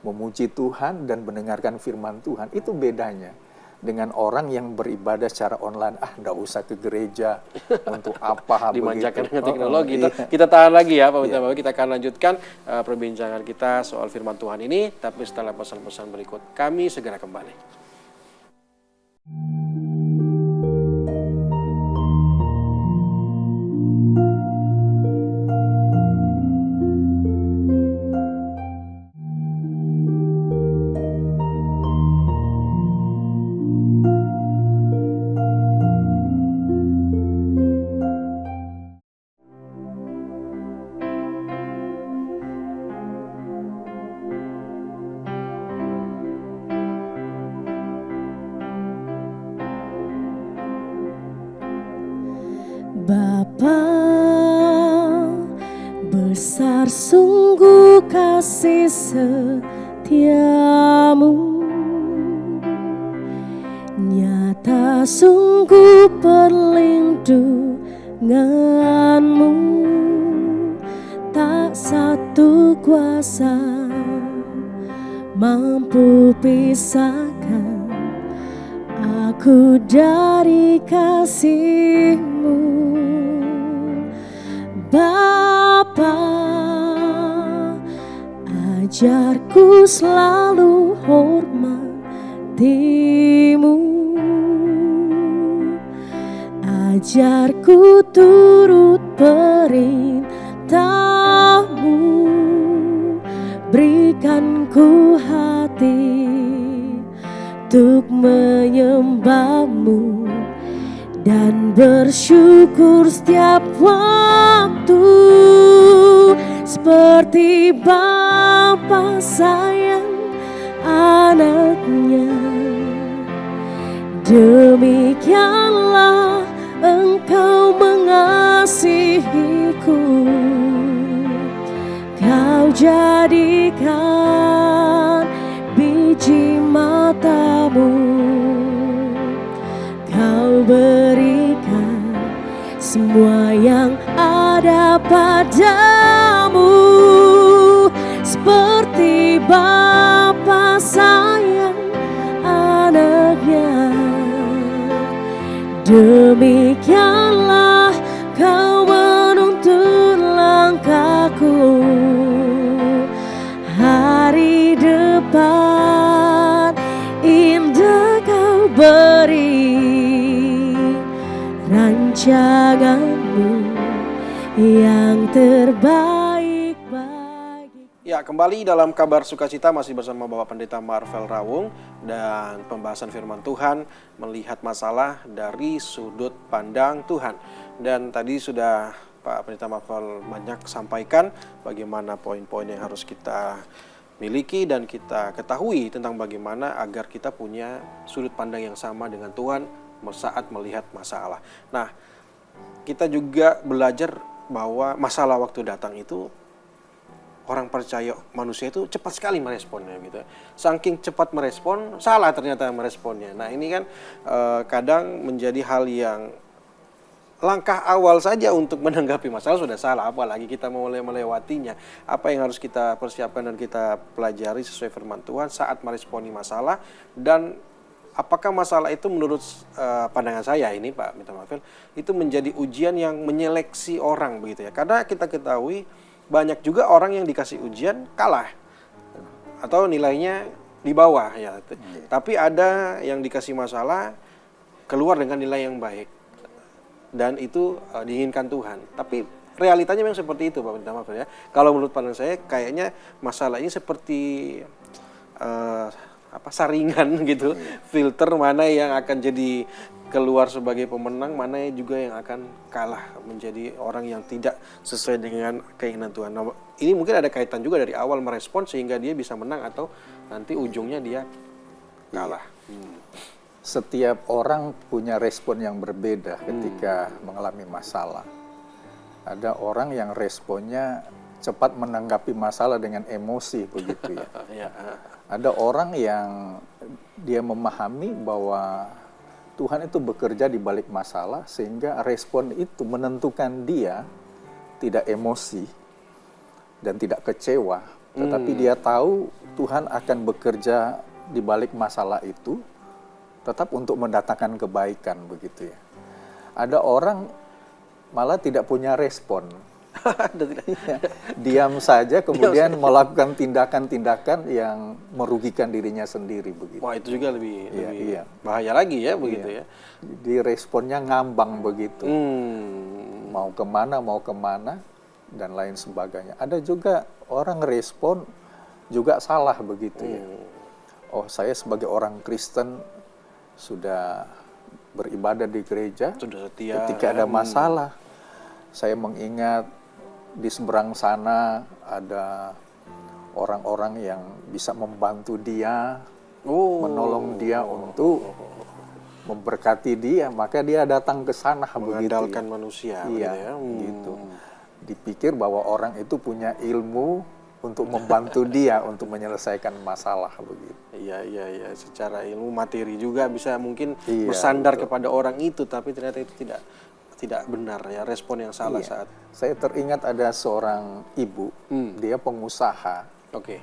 C: memuji Tuhan, dan mendengarkan firman Tuhan. Itu bedanya dengan orang yang beribadah secara online. Nggak usah ke gereja, untuk apa?
B: Dimanjakan dengan teknologi. Kita tahan lagi ya Pak Pendeta. Kita akan lanjutkan perbincangan kita soal firman Tuhan ini, tapi setelah pesan-pesan berikut. Kami segera kembali.
A: Bapa, besar sungguh kasih setiamu, nyata sungguh perlindunganmu, tak satu kuasa mampu pisahkan aku dari kasih-Mu. Bapa, ajarku selalu hormati-Mu, ajarku turut perintah-Mu, berikan ku hati untuk menyembah-Mu dan bersyukur setiap waktu, seperti Bapa sayang anaknya, demikianlah Engkau mengasihiku. Kau jadikan biji mata-Mu, Kau berikan semua yang ada padamu, seperti Bapa sayang anaknya, demikianlah Kau menuntun langkahku. Hari depan indah Kau beri, rancangan-Mu yang terbaik bagi.
B: Ya, kembali dalam kabar sukacita masih bersama Bapak Pendeta Marvel Rawung dan pembahasan firman Tuhan melihat masalah dari sudut pandang Tuhan. Dan tadi sudah Pak Pendeta Marvel banyak sampaikan bagaimana poin-poin yang harus kita miliki dan kita ketahui tentang bagaimana agar kita punya sudut pandang yang sama dengan Tuhan saat melihat masalah. Nah, kita juga belajar bahwa masalah waktu datang itu orang percaya manusia itu cepat sekali meresponnya gitu. Saking cepat merespon, salah ternyata meresponnya. Nah, ini kan kadang menjadi hal yang langkah awal saja untuk menanggapi masalah sudah salah, apalagi kita mulai melewatinya. Apa yang harus kita persiapkan dan kita pelajari sesuai firman Tuhan saat meresponi masalah, dan apakah masalah itu menurut pandangan saya ini Pak Pendeta Marvel itu menjadi ujian yang menyeleksi orang begitu ya. Karena kita ketahui banyak juga orang yang dikasih ujian kalah atau nilainya di bawah ya. Tapi ada yang dikasih masalah keluar dengan nilai yang baik. Dan itu diinginkan Tuhan. Tapi realitanya memang seperti itu Pak Pendeta Marvel ya. Kalau menurut pandangan saya kayaknya masalah ini seperti saringan gitu, filter mana yang akan jadi keluar sebagai pemenang, mana juga yang akan kalah menjadi orang yang tidak sesuai dengan keinginan Tuhan. Nah, ini mungkin ada kaitan juga dari awal merespon sehingga dia bisa menang atau nanti ujungnya dia kalah.
C: Setiap orang punya respon yang berbeda ketika mengalami masalah. Ada orang yang responnya cepat menanggapi masalah dengan emosi begitu ya. Ada orang yang dia memahami bahwa Tuhan itu bekerja di balik masalah sehingga respon itu menentukan dia tidak emosi dan tidak kecewa, tetapi dia tahu Tuhan akan bekerja di balik masalah itu tetap untuk mendatangkan kebaikan begitu ya. Ada orang malah tidak punya respon. Diam saja kemudian melakukan tindakan-tindakan yang merugikan dirinya sendiri begitu.
B: Wah, itu juga lebih bahaya lagi ya begitu ya.
C: Di responnya ngambang begitu. Mau kemana dan lain sebagainya. Ada juga orang respon juga salah begitu ya. Oh, saya sebagai orang Kristen sudah beribadah di gereja,
B: sudah setia.
C: Ketika ada masalah, saya mengingat di seberang sana ada orang-orang yang bisa membantu dia, menolong dia untuk memberkati dia, maka dia datang ke sana
B: Mengandalkan
C: begitu ya.
B: manusia.
C: Iya,
B: begitu ya.
C: gitu. Dipikir bahwa orang itu punya ilmu untuk membantu dia untuk menyelesaikan masalah begitu.
B: Iya. Secara ilmu materi juga bisa mungkin
C: Iya,
B: bersandar
C: betul.
B: kepada orang itu, tapi ternyata itu tidak benar ya, respon yang salah
C: Iya.
B: saat.
C: Saya teringat ada seorang ibu, dia pengusaha.
B: Oke.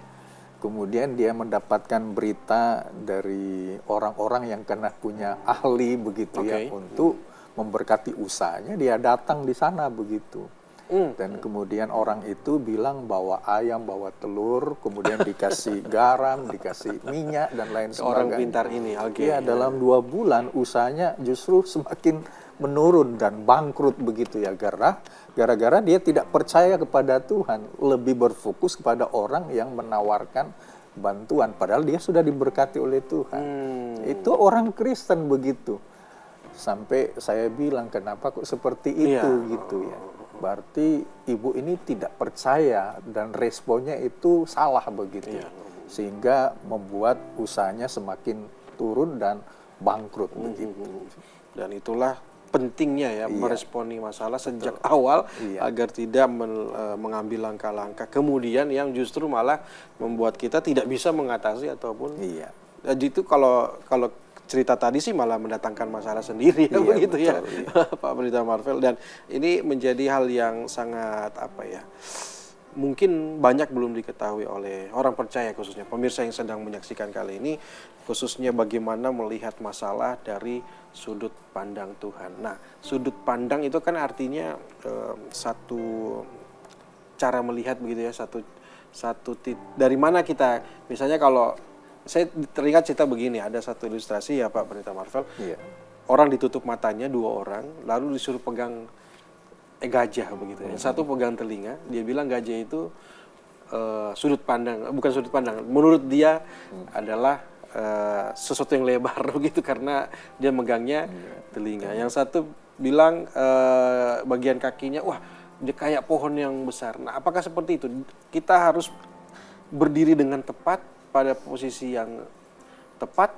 C: Kemudian dia mendapatkan berita dari orang-orang yang kena punya ahli begitu ya
B: Oke.
C: untuk memberkati usahanya. Dia datang di sana begitu. Dan kemudian orang itu bilang bawa ayam, bawa telur, kemudian dikasih garam, dikasih minyak dan lain sebagainya.
B: Orang pintar ini, oke.
C: Iya, dalam 2 bulan usahanya justru semakin menurun dan bangkrut begitu ya, gara-gara dia tidak percaya kepada Tuhan, lebih berfokus kepada orang yang menawarkan bantuan, padahal dia sudah diberkati oleh Tuhan. Itu orang Kristen begitu. Sampai saya bilang, kenapa kok seperti itu gitu ya. Berarti ibu ini tidak percaya dan responnya itu salah begitu. Sehingga membuat usahanya semakin turun dan bangkrut begitu.
B: Dan itulah pentingnya ya meresponi masalah sejak awal agar tidak mengambil langkah-langkah kemudian yang justru malah membuat kita tidak bisa mengatasi ataupun itu kalau cerita tadi sih malah mendatangkan masalah sendiri ya, begitu betul, ya Pak Pendeta Marvel. Dan ini menjadi hal yang sangat mungkin banyak belum diketahui oleh orang percaya, khususnya pemirsa yang sedang menyaksikan kali ini, khususnya bagaimana melihat masalah dari sudut pandang Tuhan. Nah, sudut pandang itu kan artinya satu cara melihat begitu ya, dari mana kita, misalnya kalau saya teringat cerita begini, ada satu ilustrasi ya Pak Pendeta Marvel, orang ditutup matanya 2 orang, lalu disuruh pegang gajah begitu. Yang satu pegang telinga, dia bilang gajah itu bukan sudut pandang, menurut dia adalah sesuatu yang lebar begitu karena dia megangnya telinga. Yang satu bilang bagian kakinya, wah dia kayak pohon yang besar. Nah, apakah seperti itu? Kita harus berdiri dengan tepat pada posisi yang tepat,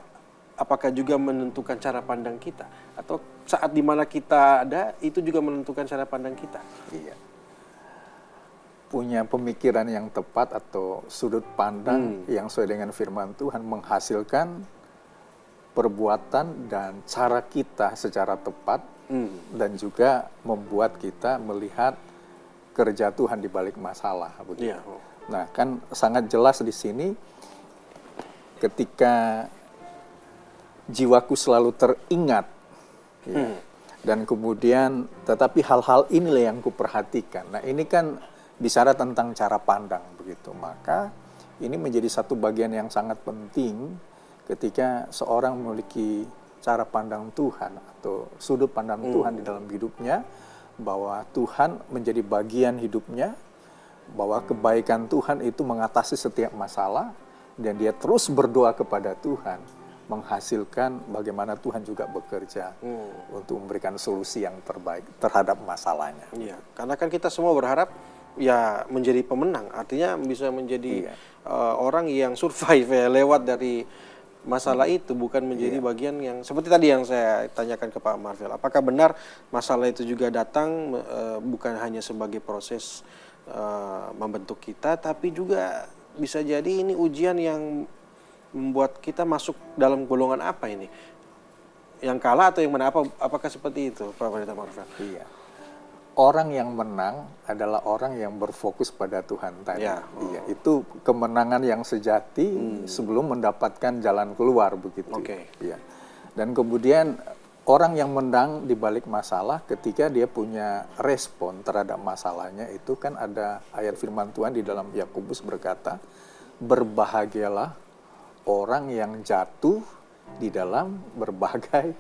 B: apakah juga menentukan cara pandang kita? Atau saat dimana kita ada, itu juga menentukan cara pandang kita?
C: Iya. Punya pemikiran yang tepat atau sudut pandang yang sesuai dengan firman Tuhan menghasilkan perbuatan dan cara kita secara tepat, dan juga membuat kita melihat kerja Tuhan di balik masalah. Begitu. Nah, kan sangat jelas di sini ketika jiwaku selalu teringat, dan kemudian tetapi hal-hal inilah yang kuperhatikan. Nah, ini kan bicara tentang cara pandang begitu. Maka ini menjadi satu bagian yang sangat penting ketika seorang memiliki cara pandang Tuhan atau sudut pandang Tuhan di dalam hidupnya, bahwa Tuhan menjadi bagian hidupnya, bahwa kebaikan Tuhan itu mengatasi setiap masalah, dan dia terus berdoa kepada Tuhan, menghasilkan bagaimana Tuhan juga bekerja untuk memberikan solusi yang terbaik terhadap masalahnya.
B: Iya, karena kan kita semua berharap ya menjadi pemenang, artinya bisa menjadi orang yang survive ya, lewat dari masalah itu, bukan menjadi bagian yang seperti tadi yang saya tanyakan ke Pak Marvel. Apakah benar masalah itu juga datang bukan hanya sebagai proses membentuk kita, tapi juga bisa jadi ini ujian yang membuat kita masuk dalam golongan apa ini? Yang kalah atau yang menang? Apakah seperti itu, Pak Pendeta Marvel?
C: Iya. Orang yang menang adalah orang yang berfokus pada Tuhan tadi. Iya, itu kemenangan yang sejati sebelum mendapatkan jalan keluar begitu. Iya. Dan kemudian orang yang menang di balik masalah ketika dia punya respon terhadap masalahnya, itu kan ada ayat firman Tuhan di dalam Yakobus berkata, berbahagialah orang yang jatuh di dalam berbagai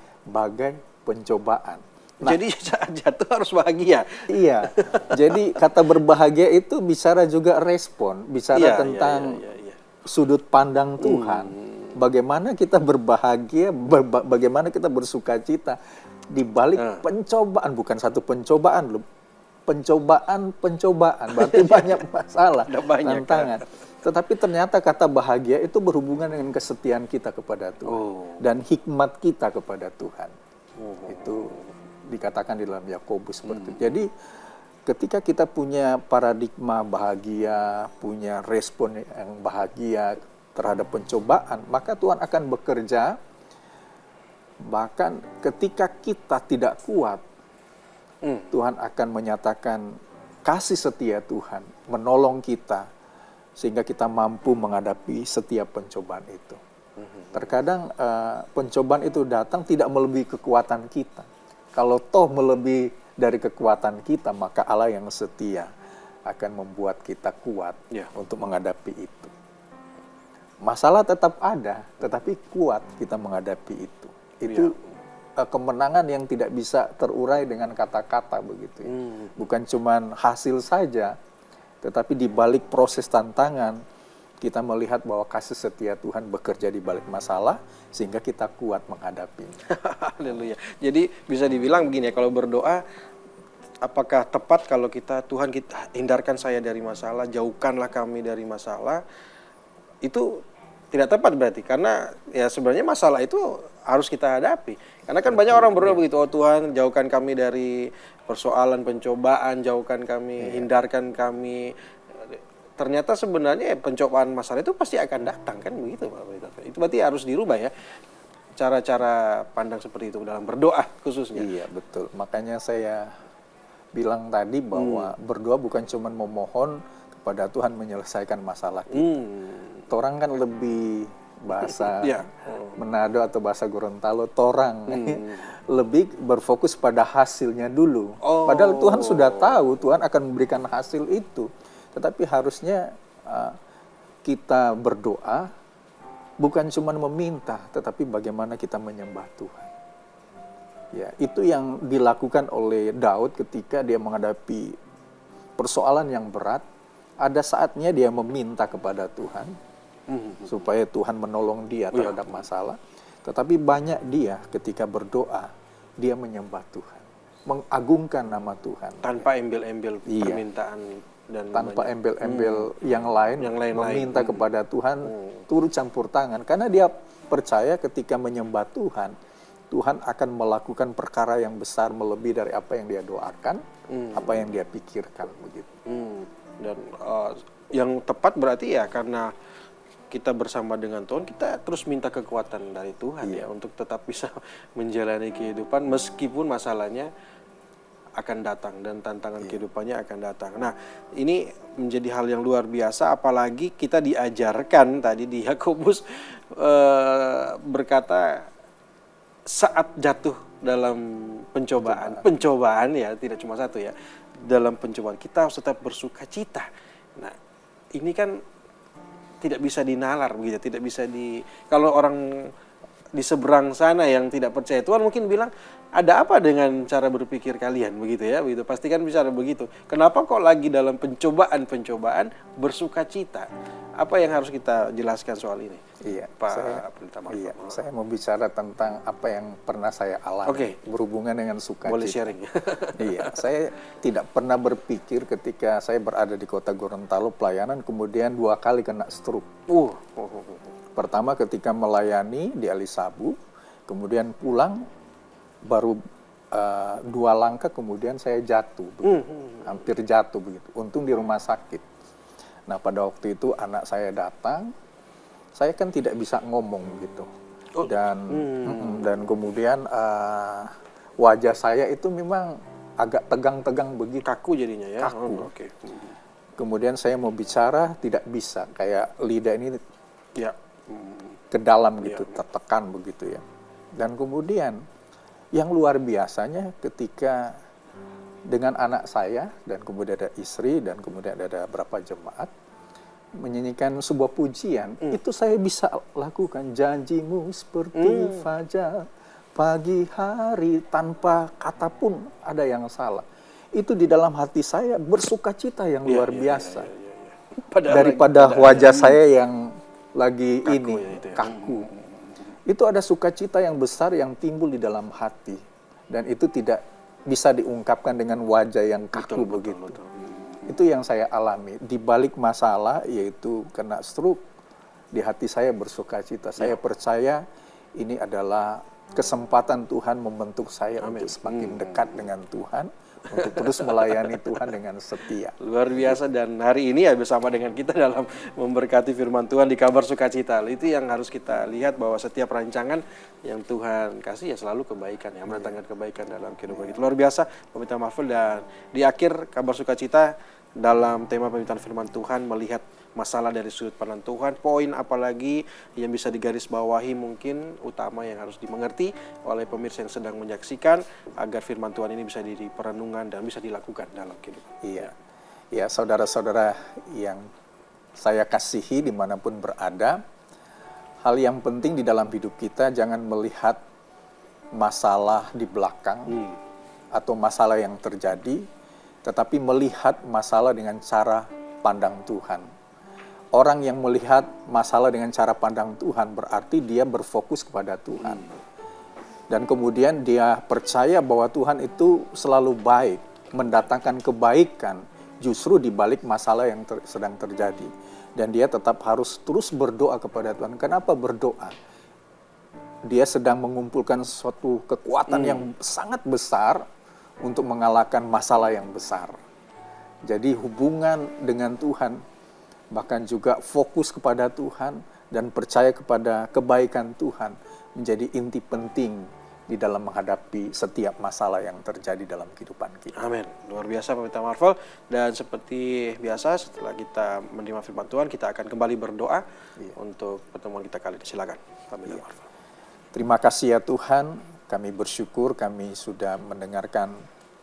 C: pencobaan.
B: Nah, jadi saat jatuh harus bahagia.
C: Iya. Jadi kata berbahagia itu bicara juga respon, bicara tentang sudut pandang Tuhan. Bagaimana kita berbahagia, bagaimana kita bersuka cita di balik pencobaan, bukan satu pencobaan loh. Pencobaan, berarti banyak masalah, tantangan. Tetapi ternyata kata bahagia itu berhubungan dengan kesetiaan kita kepada Tuhan dan hikmat kita kepada Tuhan. Itu dikatakan di dalam Yakobus seperti itu. Jadi ketika kita punya paradigma bahagia, punya respon yang bahagia terhadap pencobaan, maka Tuhan akan bekerja. Bahkan ketika kita tidak kuat, Tuhan akan menyatakan kasih setia Tuhan, menolong kita, sehingga kita mampu menghadapi setiap pencobaan itu. Terkadang pencobaan itu datang tidak melebihi kekuatan kita. Kalau toh melebihi dari kekuatan kita, maka Allah yang setia akan membuat kita kuat untuk menghadapi itu. Masalah tetap ada, tetapi kuat kita menghadapi itu. Itu kemenangan yang tidak bisa terurai dengan kata-kata begitu. Bukan cuma hasil saja, tetapi di balik proses tantangan kita melihat bahwa kasih setia Tuhan bekerja di balik masalah sehingga kita kuat menghadapinya.
B: Haleluya. Jadi bisa dibilang begini ya, kalau berdoa apakah tepat kalau Tuhan kita hindarkan saya dari masalah, jauhkanlah kami dari masalah, itu tidak tepat berarti, karena ya sebenarnya masalah itu harus kita hadapi. Karena kan banyak orang berdoa begitu, oh Tuhan jauhkan kami dari persoalan pencobaan, jauhkan kami, hindarkan kami. Ternyata sebenarnya pencobaan masalah itu pasti akan datang, kan begitu Pak Pendeta. Itu berarti harus dirubah ya, cara-cara pandang seperti itu dalam berdoa khususnya.
C: Iya betul, makanya saya bilang tadi bahwa berdoa bukan cuma memohon kepada Tuhan menyelesaikan masalah kita. Torang kan lebih bahasa Manado atau bahasa Gorontalo, torang lebih berfokus pada hasilnya dulu. Padahal Tuhan sudah tahu Tuhan akan memberikan hasil itu. Tetapi harusnya kita berdoa bukan cuma meminta, tetapi bagaimana kita menyembah Tuhan. Ya, itu yang dilakukan oleh Daud ketika dia menghadapi persoalan yang berat. Ada saatnya dia meminta kepada Tuhan supaya Tuhan menolong dia terhadap masalah. Tetapi banyak dia ketika berdoa, dia menyembah Tuhan, mengagungkan nama Tuhan.
B: Tanpa embel-embel permintaan dan
C: tanpa embel-embel yang lain, meminta kepada Tuhan turut campur tangan. Karena dia percaya ketika menyembah Tuhan, Tuhan akan melakukan perkara yang besar melebihi dari apa yang dia doakan, apa yang dia pikirkan begitu.
B: Dan yang tepat berarti ya karena kita bersama dengan Tuhan, kita terus minta kekuatan dari Tuhan ya untuk tetap bisa menjalani kehidupan meskipun masalahnya akan datang dan tantangan kehidupannya akan datang. Nah, ini menjadi hal yang luar biasa, apalagi kita diajarkan tadi di Yakobus berkata saat jatuh dalam pencobaan ya, tidak cuma satu ya, dalam pencobaan kita harus tetap bersuka cita. Nah, ini kan tidak bisa dinalar begitu, tidak bisa kalau orang di seberang sana yang tidak percaya Tuhan mungkin bilang, ada apa dengan cara berpikir kalian begitu ya, begitu. Pasti kan bicara begitu. Kenapa kok lagi dalam pencobaan bersuka cita? Apa yang harus kita jelaskan soal ini?
C: Iya,
B: Pak Pendeta Marco.
C: Iya, saya mau bicara tentang apa yang pernah saya alami berhubungan dengan sukacita.
B: Boleh sharing.
C: Iya, saya tidak pernah berpikir ketika saya berada di kota Gorontalo pelayanan kemudian 2 kali kena stroke. Pertama ketika melayani di Alisabu, kemudian pulang baru 2 langkah kemudian saya jatuh, hampir jatuh begitu. Untung di rumah sakit. Nah pada waktu itu anak saya datang, saya kan tidak bisa ngomong gitu, dan kemudian wajah saya itu memang agak tegang-tegang begitu,
B: kaku jadinya ya.
C: Kaku. Kemudian saya mau bicara tidak bisa, kayak lidah ini ke dalam gitu, tertekan begitu ya. Dan kemudian yang luar biasanya ketika dengan anak saya dan kemudian ada istri dan kemudian ada beberapa jemaat menyanyikan sebuah pujian, itu saya bisa lakukan. Janjimu seperti fajar pagi hari, tanpa kata pun ada yang salah. Itu di dalam hati saya bersuka cita yang luar biasa. Daripada wajah saya yang lagi kaku, kaku. Itu ada sukacita yang besar yang timbul di dalam hati. Dan itu tidak bisa diungkapkan dengan wajah yang kaku begitu. Itu yang saya alami. Di balik masalah, yaitu kena stroke, di hati saya bersuka cita. Saya percaya ini adalah kesempatan Tuhan membentuk saya untuk semakin dekat dengan Tuhan, untuk terus melayani Tuhan dengan setia.
B: Luar biasa, dan hari ini ya bersama dengan kita dalam memberkati firman Tuhan di Kabar Sukacita. Itu yang harus kita lihat, bahwa setiap rancangan yang Tuhan kasih ya selalu kebaikan, yang mendatangkan kebaikan dalam kehidupan kita. Luar biasa Pendeta Marvel. Dan di akhir Kabar Sukacita dalam tema pemberitaan firman Tuhan, melihat masalah dari sudut pandang Tuhan, poin apalagi yang bisa digarisbawahi mungkin utama yang harus dimengerti oleh pemirsa yang sedang menyaksikan agar firman Tuhan ini bisa jadi perenungan dan bisa dilakukan dalam kehidupan.
C: Iya, ya saudara-saudara yang saya kasihi dimanapun berada, hal yang penting di dalam hidup kita jangan melihat masalah di belakang atau masalah yang terjadi, tetapi melihat masalah dengan cara pandang Tuhan. Orang yang melihat masalah dengan cara pandang Tuhan berarti dia berfokus kepada Tuhan. Dan kemudian dia percaya bahwa Tuhan itu selalu baik, mendatangkan kebaikan justru di balik masalah yang sedang terjadi. Dan dia tetap harus terus berdoa kepada Tuhan. Kenapa berdoa? Dia sedang mengumpulkan suatu kekuatan yang sangat besar untuk mengalahkan masalah yang besar. Jadi hubungan dengan Tuhan, bahkan juga fokus kepada Tuhan dan percaya kepada kebaikan Tuhan menjadi inti penting di dalam menghadapi setiap masalah yang terjadi dalam kehidupan kita.
B: Amin. Luar biasa Pendeta Marvel. Dan seperti biasa setelah kita menerima firman Tuhan, kita akan kembali berdoa untuk pertemuan kita kali ini. Silakan Pendeta Marvel.
C: Terima kasih ya Tuhan, kami bersyukur kami sudah mendengarkan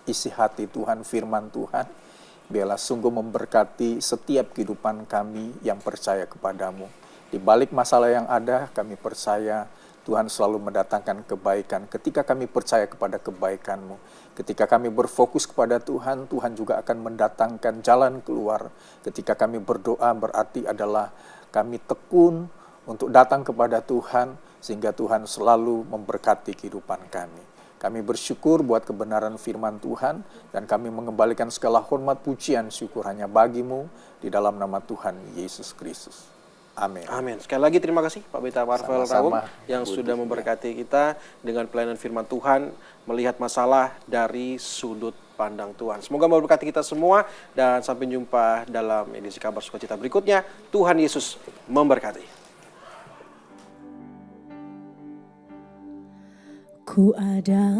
C: isi hati Tuhan, firman Tuhan. Biarlah sungguh memberkati setiap kehidupan kami yang percaya kepadamu. Di balik masalah yang ada, kami percaya Tuhan selalu mendatangkan kebaikan. Ketika kami percaya kepada kebaikan-Mu, ketika kami berfokus kepada Tuhan, Tuhan juga akan mendatangkan jalan keluar. Ketika kami berdoa berarti adalah kami tekun untuk datang kepada Tuhan, sehingga Tuhan selalu memberkati kehidupan kami. Kami bersyukur buat kebenaran firman Tuhan, dan kami mengembalikan segala hormat, pujian, syukur hanya bagi-Mu di dalam nama Tuhan Yesus Kristus. Amin.
B: Amin. Sekali lagi terima kasih Pak Pendeta Marvel Raung yang sudah memberkati kita dengan pelayanan firman Tuhan, melihat masalah dari sudut pandang Tuhan. Semoga memberkati kita semua, dan sampai jumpa dalam edisi Kabar Sukacita berikutnya. Tuhan Yesus memberkati.
A: Ku ada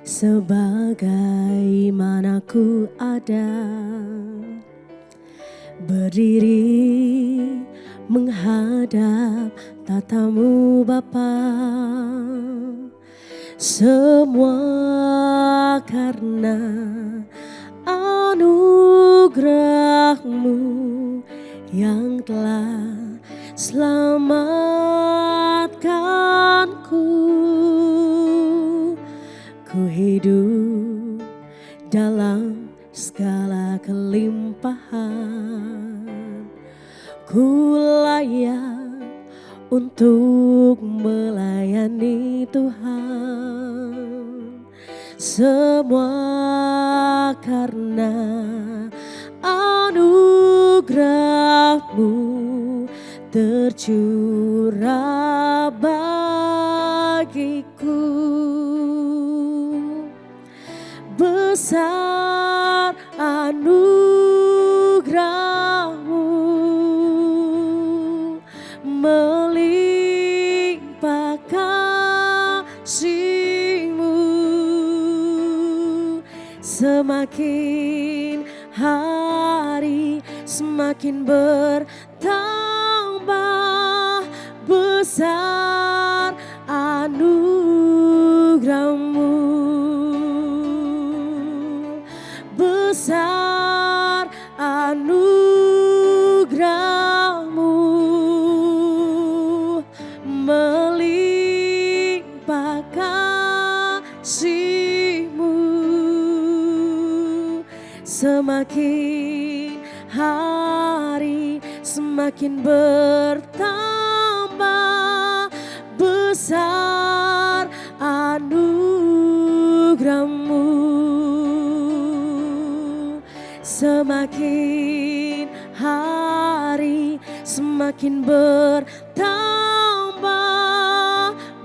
A: sebagaimana ku ada, berdiri menghadap tatamu Bapa. Semua karena anugerah-Mu yang telah selamatkanku. Ku hidup dalam segala kelimpahan, ku layak untuk melayani Tuhan. Semua karena anugerah-Mu tercurah bagiku. Besar anugerah-Mu, melimpah kasih-Mu, semakin hari semakin bertambah. Besar anugerah-Mu, besar anugerah-Mu, melimpah kasih-Mu, semakin hari semakin bertambah. Besar anugerah-Mu, semakin hari semakin bertambah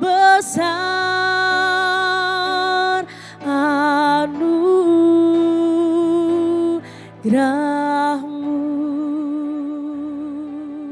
A: besar anugerah